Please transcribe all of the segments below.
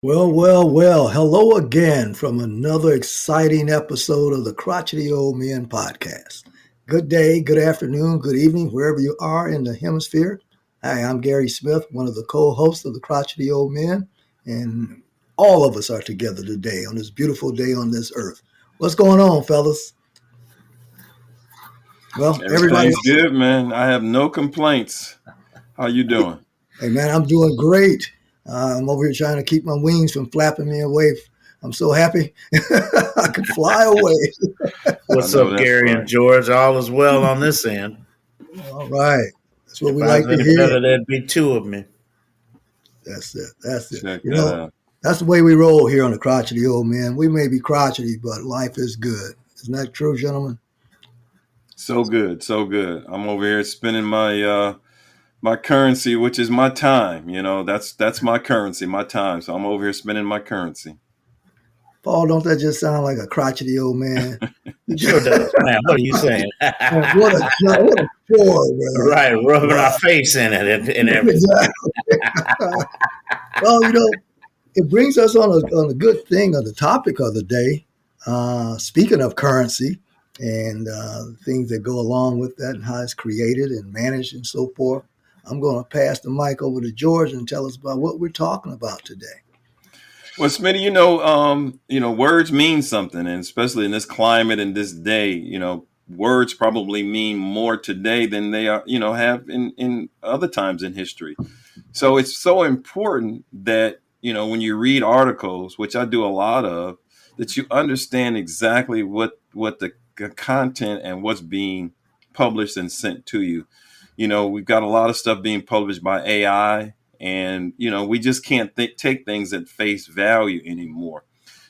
Well, well, well. Hello again from another exciting episode of the Crotchety Old Men podcast. Good day, good afternoon, good evening, wherever you are in the hemisphere. Hi, I'm Gary Smith, one of the co-hosts of the Crotchety Old Men, and all of us are together today on this beautiful day on this earth. What's going on, fellas? Well, everybody, Everything's good, man. I have no complaints. How you doing? hey man, I'm doing great. I'm over here trying to keep my wings from flapping me away. I'm so happy I could fly away. I What's know up, that's Gary and right. George? All is well on this end. All right. That's what If we I like was to any hear. better, there'd be two of me. That's it. That's it. Check You that know, out. that's the way we roll here on the Crotchety Old Men. We may be crotchety, but life is good. Isn't that true, gentlemen? So good, so good. I'm over here spending my currency, which is my time. That's my currency, my time. So I'm over here spending my currency. Paul, don't that just sound like a crotchety old man? Sure does, man. What are you saying? What a chore, man. Right, rubbing our Wow. face in it and everything. Exactly. Well, it brings us on a good thing of the topic of the day. Speaking of currency and things that go along with that and how it's created and managed and so forth, I'm going to pass the mic over to George and tell us about what we're talking about today. Well, Smitty, words mean something, and especially in this climate and this day, words probably mean more today than they are, have in other times in history. So it's so important that, when you read articles, which I do a lot of, that you understand exactly what the content and what's being published and sent to you. We've got a lot of stuff being published by AI, and, we just can't take things at face value anymore.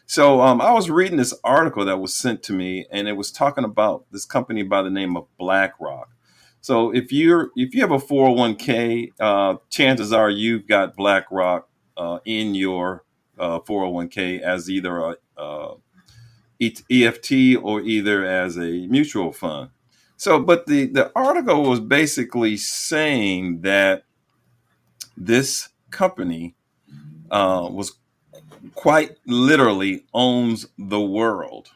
So I was reading this article that was sent to me, and it was talking about this company by the name of BlackRock. So if you have a 401k, chances are you've got BlackRock in your 401k as either EFT or either as a mutual fund. So, but the article was basically saying that this company was quite literally owns the world.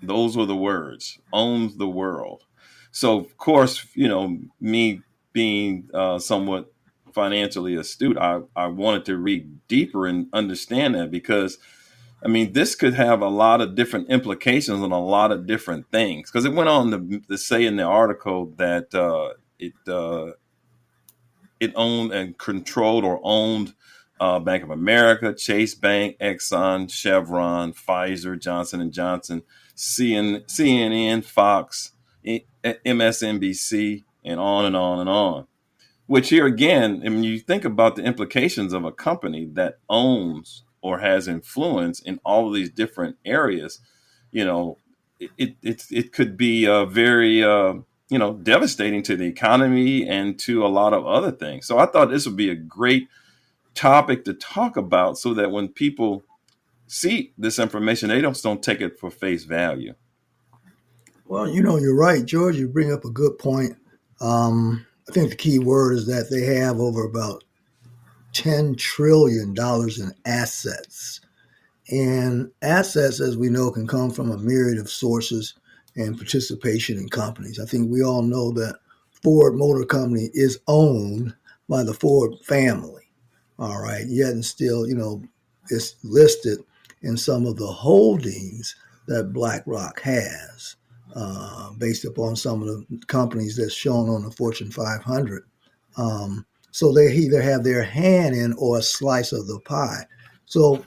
Those were the words, owns the world. So, of course, me being somewhat financially astute, I wanted to read deeper and understand that because, I mean, this could have a lot of different implications on a lot of different things. Because it went on to say in the article that it owned and controlled or owned Bank of America, Chase Bank, Exxon, Chevron, Pfizer, Johnson and Johnson, CNN, Fox, MSNBC, and on and on and on. Which here again, I mean, you think about the implications of a company that owns or has influence in all of these different areas. You know, it could be very devastating to the economy and to a lot of other things. So I thought this would be a great topic to talk about so that when people see this information, they just don't take it for face value. Well, you're right, George. You bring up a good point. I think the key word is that they have over about $10 trillion in assets. And assets, as we know, can come from a myriad of sources and participation in companies. I think we all know that Ford Motor Company is owned by the Ford family. All right. Yet and still, it's listed in some of the holdings that BlackRock has, based upon some of the companies that's shown on the Fortune 500. So they either have their hand in or a slice of the pie. So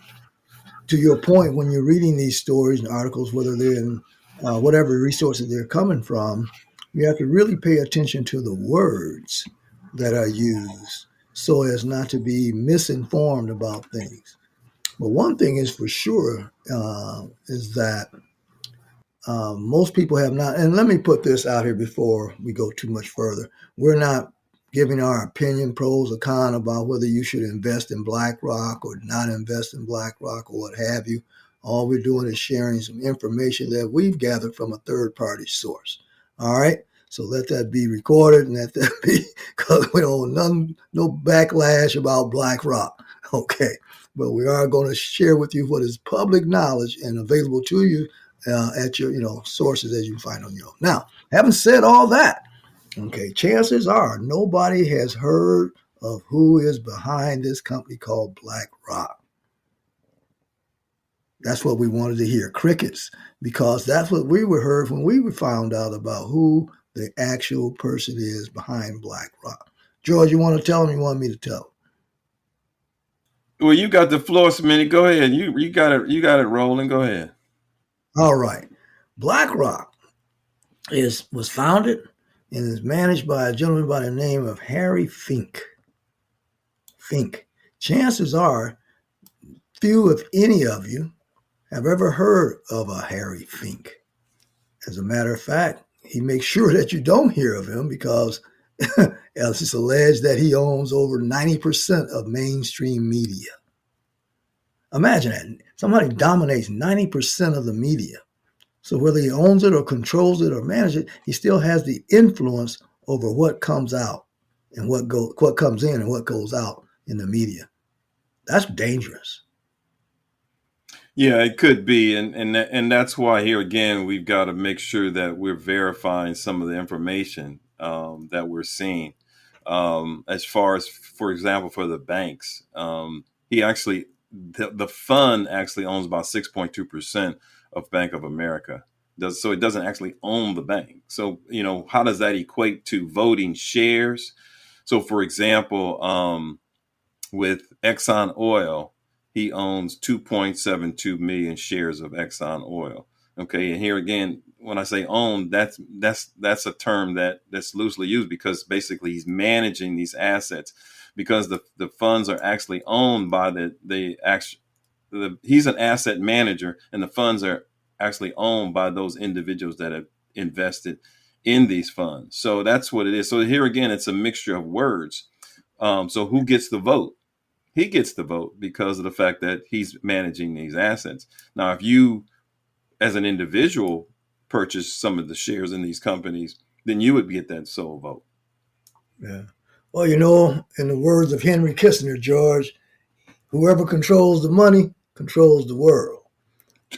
to your point, when you're reading these stories and articles, whether they're in whatever resources they're coming from, you have to really pay attention to the words that are used so as not to be misinformed about things. But one thing is for sure is that most people have not, and let me put this out here before we go too much further. We're not giving our opinion, pros or cons about whether you should invest in BlackRock or not invest in BlackRock or what have you. All we're doing is sharing some information that we've gathered from a third party source. All right. So let that be recorded and let that be, because we don't want no backlash about BlackRock. Okay. But we are going to share with you what is public knowledge and available to you at your, sources as you find on your own. Now, having said all that, okay, chances are nobody has heard of who is behind this company called BlackRock. That's what we wanted to hear, crickets, because that's what we were heard when we found out about who the actual person is behind BlackRock. George, you want to tell them? You want me to tell Well, you got the floor, Smitty. Go ahead. You got it. You got it rolling. Go ahead. them? All right. BlackRock was founded and is managed by a gentleman by the name of Harry Fink. Fink. Chances are few, if any of you, have ever heard of a Harry Fink. As a matter of fact, he makes sure that you don't hear of him because it's alleged that he owns over 90% of mainstream media. Imagine that. Somebody dominates 90% of the media. So whether he owns it or controls it or manages it, he still has the influence over what comes out and what comes in and what goes out in the media. That's dangerous. Yeah, it could be, and that's why here again we've got to make sure that we're verifying some of the information that we're seeing. As far as, for example, for the banks, he actually the fund actually owns about 6.2% of Bank of America. So it doesn't actually own the bank. So how does that equate to voting shares? So for example, with Exxon Oil, he owns 2.72 million shares of Exxon Oil. Okay, and here again, when I say own, that's a term that's loosely used because basically he's managing these assets because the funds are actually owned by he's an asset manager and the funds are actually owned by those individuals that have invested in these funds. So that's what it is. So here again, it's a mixture of words. So who gets the vote? He gets the vote because of the fact that he's managing these assets. Now, if you, as an individual, purchase some of the shares in these companies, then you would get that sole vote. Yeah. Well, in the words of Henry Kissinger, George, whoever controls the money controls the world.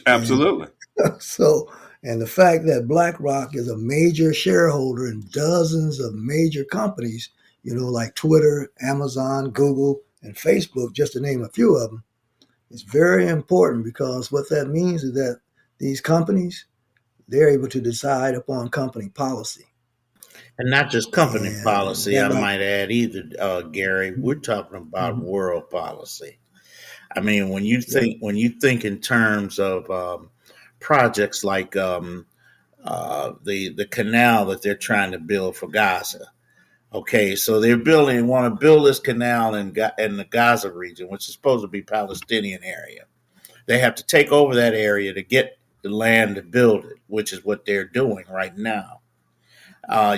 Absolutely. And the fact that BlackRock is a major shareholder in dozens of major companies, like Twitter, Amazon, Google, and Facebook, just to name a few of them, is very important because what that means is that these companies, they're able to decide upon company policy. And not just company And policy, I might add either, Gary. We're talking about world policy. I mean, when you think in terms of projects like the canal that they're trying to build for Gaza. Okay, so they want to build this canal in the Gaza region, which is supposed to be Palestinian area. They have to take over that area to get the land to build it, which is what they're doing right now.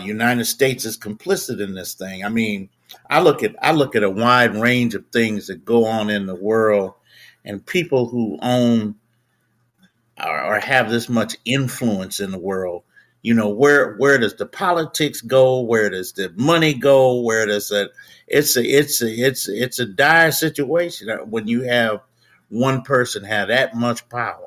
United States is complicit in this thing. I mean, I look at a wide range of things that go on in the world, and people who own or have this much influence in the world. Where does the politics go? Where does the money go? Where does it? It's a dire situation when you have one person have that much power.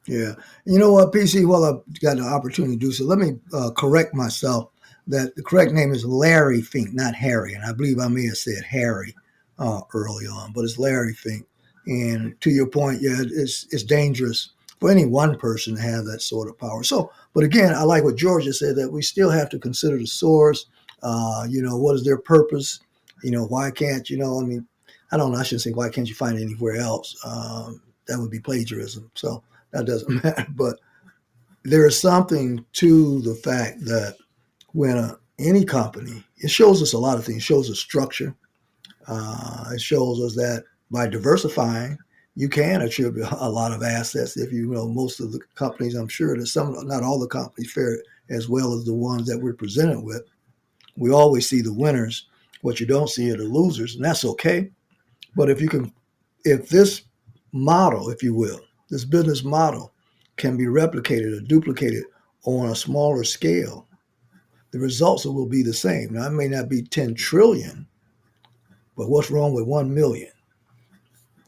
Yeah. You know what, PC, well, I've got an opportunity to do so. Let me correct myself that the correct name is Larry Fink, not Harry. And I believe I may have said Harry early on, but it's Larry Fink. And to your point, yeah, it's dangerous for any one person to have that sort of power. So, but again, I like what Georgia said, that we still have to consider the source. What is their purpose? Why can't, I don't know, I shouldn't say why can't you find it anywhere else? That would be plagiarism. So that doesn't matter. But there is something to the fact that when any company, it shows us a lot of things. It shows us structure. It shows us that by diversifying, you can attribute a lot of assets. If most of the companies, I'm sure that not all the companies fare as well as the ones that we're presented with. We always see the winners. What you don't see are the losers, and that's okay. But if this model, if you will, this business model can be replicated or duplicated on a smaller scale, the results will be the same. Now, it may not be 10 trillion, but what's wrong with 1 million?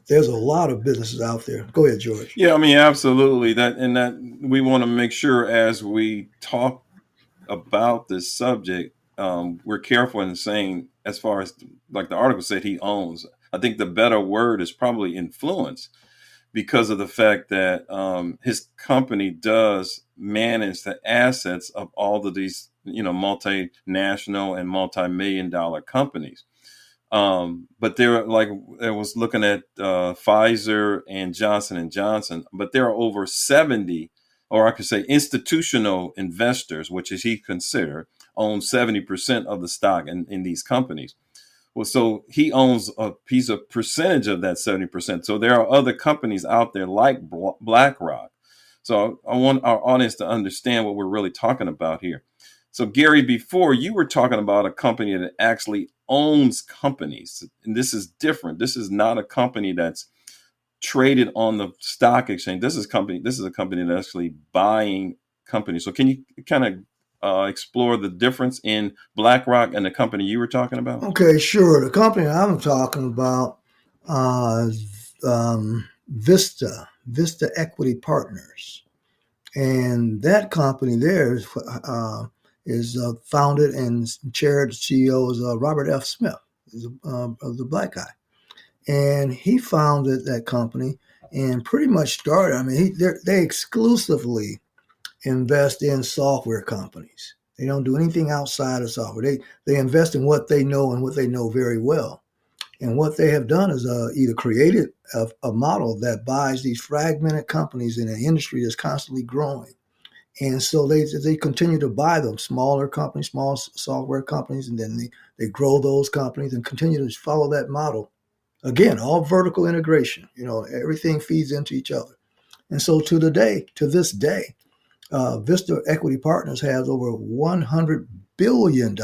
There's a lot of businesses out there. Go ahead, George. Yeah, I mean, absolutely. That we want to make sure as we talk about this subject, we're careful in saying, as far as like the article said, he owns. I think the better word is probably influence, because of the fact that his company does manage the assets of all of these, multinational and multi-million dollar companies. But there, like I was looking at Pfizer and Johnson & Johnson, but there are over 70, or I could say institutional investors, which is he considered, own 70% of the stock in these companies. Well, so he owns a piece of percentage of that 70%. So there are other companies out there like BlackRock. So I want our audience to understand what we're really talking about here. So Gary, before you were talking about a company that actually owns companies, and this is different. This is not a company that's traded on the stock exchange. This is a company that's actually buying companies. So can you kind of explore the difference in BlackRock and the company you were talking about? Okay, sure. The company I'm talking about is Vista Equity Partners. And that company there is founded and chaired, CEO is Robert F. Smith, the black guy. And he founded that company and pretty much started, they exclusively invest in software companies. They don't do anything outside of software. They invest in what they know and what they know very well. And what they have done is either created a model that buys these fragmented companies in an industry that's constantly growing. And so they continue to buy them, smaller companies, small software companies, and then they grow those companies and continue to follow that model. Again, all vertical integration. Everything feeds into each other. And so to this day, Vista Equity Partners has over $100 billion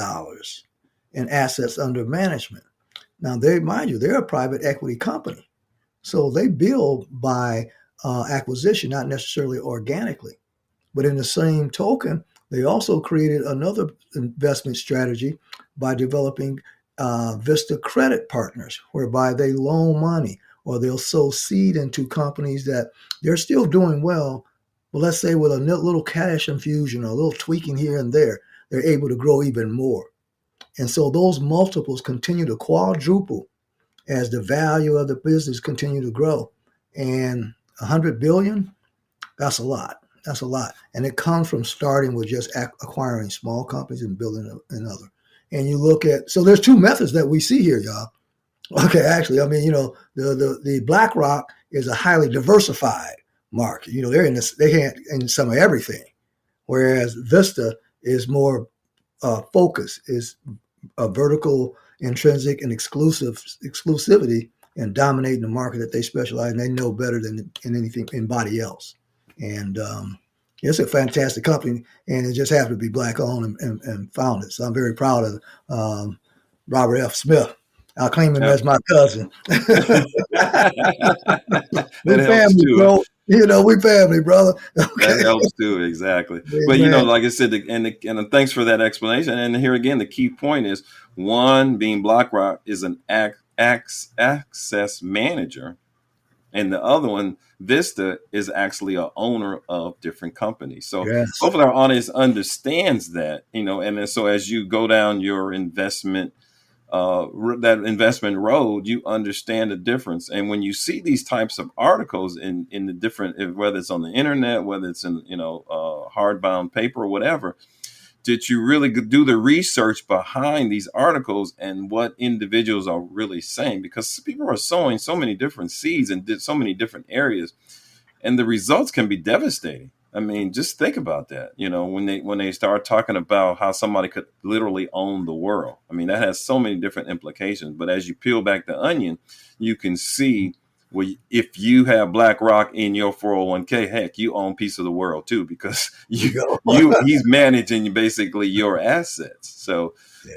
in assets under management. Now, mind you, they're a private equity company. So they build by acquisition, not necessarily organically. But in the same token, they also created another investment strategy by developing Vista Credit Partners, whereby they loan money or they'll sow seed into companies that they're still doing well. But let's say with a little cash infusion or a little tweaking here and there, they're able to grow even more. And so those multiples continue to quadruple as the value of the business continue to grow. And 100 billion, that's a lot. That's a lot. And it comes from starting with just acquiring small companies and building another. And you look at, so there's two methods that we see here, y'all. Okay, actually, the BlackRock is a highly diversified market. They're in some of everything, whereas Vista is more focused, is a vertical, intrinsic, and exclusivity and dominating the market that they specialize in. They know better than anybody else. And it's a fantastic company, and it just happened to be black owned and founded. So I'm very proud of Robert F. Smith. I'll claim him as my cousin. We That helps family, too. bro. We family, brother. Okay. That helps too, exactly. But Amen. like I said, and thanks for that explanation. And here again, the key point is one being BlackRock is an access manager, and the other one, Vista, is actually a owner of different companies. So Yes. hopefully our audience understands that, and then, so as you go down your that investment road, you understand the difference. And when you see these types of articles in the different, whether it's on the internet, whether it's in hardbound paper or whatever, did you really do the research behind these articles and what individuals are really saying? Because people are sowing so many different seeds and did so many different areas, and the results can be devastating. I mean, just think about that. When they start talking about how somebody could literally own the world. I mean, that has so many different implications. But as you peel back the onion, you can see, well, if you have BlackRock in your 401k, heck, you own a piece of the world too, because he's managing basically your assets. So, Yeah.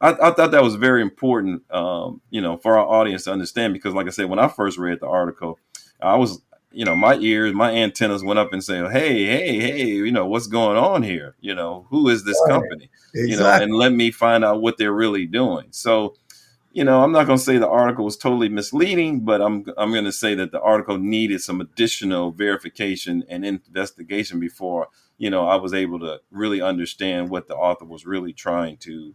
I thought that was very important, for our audience to understand, because like I said, when I first read the article, I was my ears, my antennas went up and say, hey, what's going on here? Who is this Right. company? Exactly. And let me find out what they're really doing. So, I'm not going to say the article was totally misleading, but I'm going to say that the article needed some additional verification and investigation before, I was able to really understand what the author was really trying to,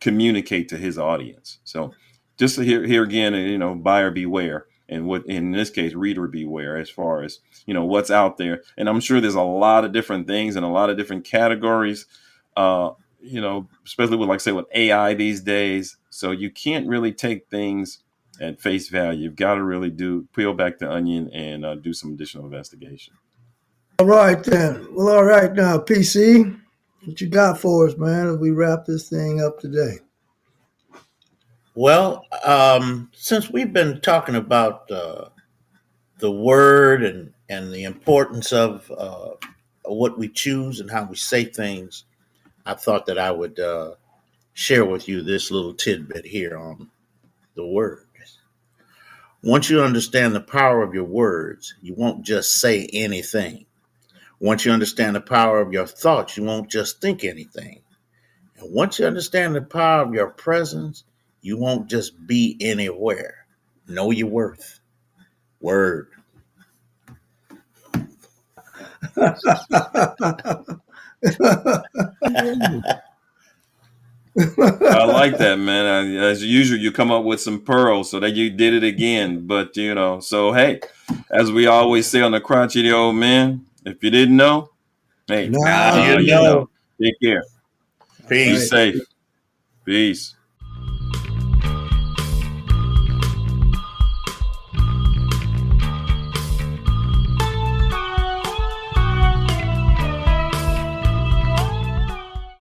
communicate to his audience. So just here again, buyer beware, and what in this case, reader beware, as far as what's out there. And I'm sure there's a lot of different things and a lot of different categories. Especially with, like, say, with AI these days. So you can't really take things at face value. You've got to really peel back the onion and do some additional investigation. All right then. Well, all right now, PC, what you got for us, man? As we wrap this thing up today. Well, since we've been talking about the word and the importance of what we choose and how we say things, I thought that I would share with you this little tidbit here on the word. Once you understand the power of your words, you won't just say anything. Once you understand the power of your thoughts, you won't just think anything. And once you understand the power of your presence, you won't just be anywhere. Know your worth. Word. I like that, man. As usual, you come up with some pearls, so that you did it again. But so hey, as we always say on the Crotchety Old Men, if you didn't know, hey, Now Now now you you you know. know. know. Take care. Be All right. Peace. safe. Peace.